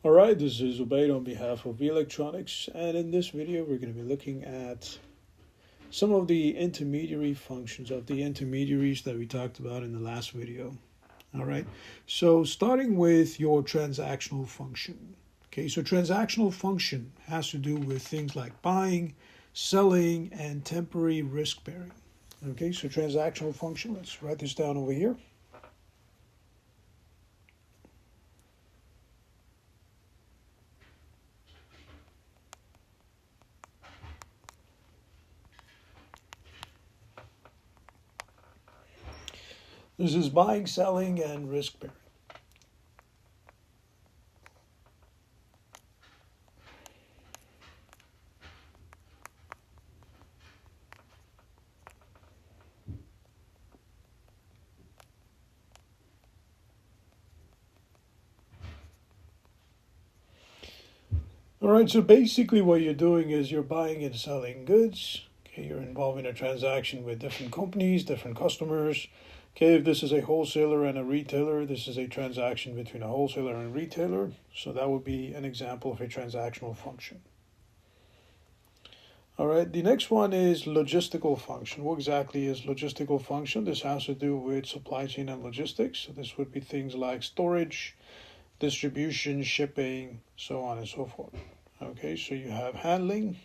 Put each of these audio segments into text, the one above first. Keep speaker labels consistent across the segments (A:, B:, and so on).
A: Alright, this is Ubaid on behalf of Electronics, and in this video we're going to be looking at some of the intermediary functions of the intermediaries that we talked about in the last video. Alright, so starting with your transactional function. Okay, so transactional function has to do with things like buying, selling, and temporary risk bearing. Okay, so transactional function, let's write this down over here. This is buying, selling, and risk bearing. All right, so basically what you're doing is you're buying and selling goods. Okay, you're involving a transaction with different companies, different customers. Okay, if this is a wholesaler and a retailer, this is a transaction between a wholesaler and a retailer. So that would be an example of a transactional function. All right, the next one is logistical function. What exactly is logistical function? This has to do with supply chain and logistics. So this would be things like storage, distribution, shipping, so on and so forth. Okay, so you have handling.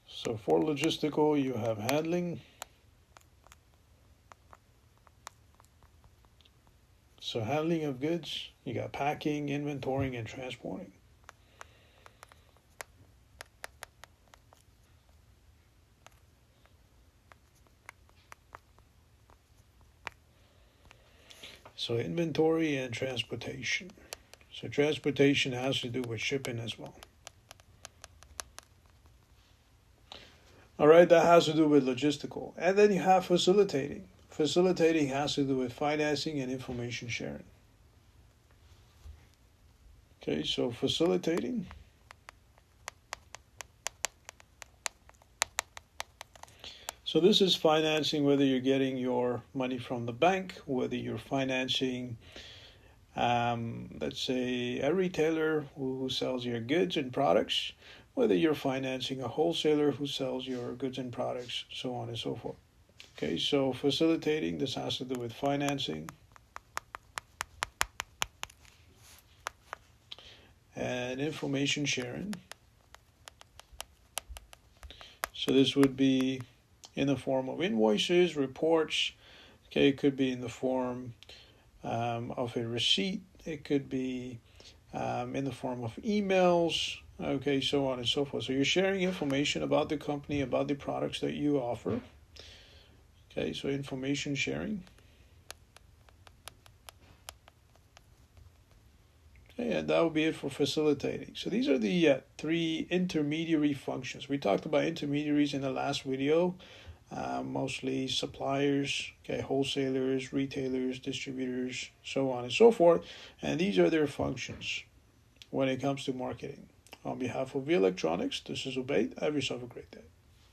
A: So for logistical, you have handling. So handling of goods, you got packing, inventorying, and transporting. So inventory and transportation. So transportation has to do with shipping as well. All right, that has to do with logistical. And then you have facilitating. Facilitating has to do with financing and information sharing. Okay, so facilitating. So this is financing, whether you're getting your money from the bank, whether you're financing, let's say, a retailer who sells your goods and products, whether you're financing a wholesaler who sells your goods and products, so on and so forth. Okay, so facilitating, this has to do with financing. And information sharing. So this would be in the form of invoices, reports. Okay, it could be in the form of a receipt. It could be in the form of emails. Okay, so on and so forth. So you're sharing information about the company, about the products that you offer. Okay, so information sharing. Okay, and that would be it for facilitating. So these are the three intermediary functions. We talked about intermediaries in the last video, mostly suppliers, okay, wholesalers, retailers, distributors, so on and so forth. And these are their functions when it comes to marketing. On behalf of Electronics, this is Ubaid. Have yourself a great day.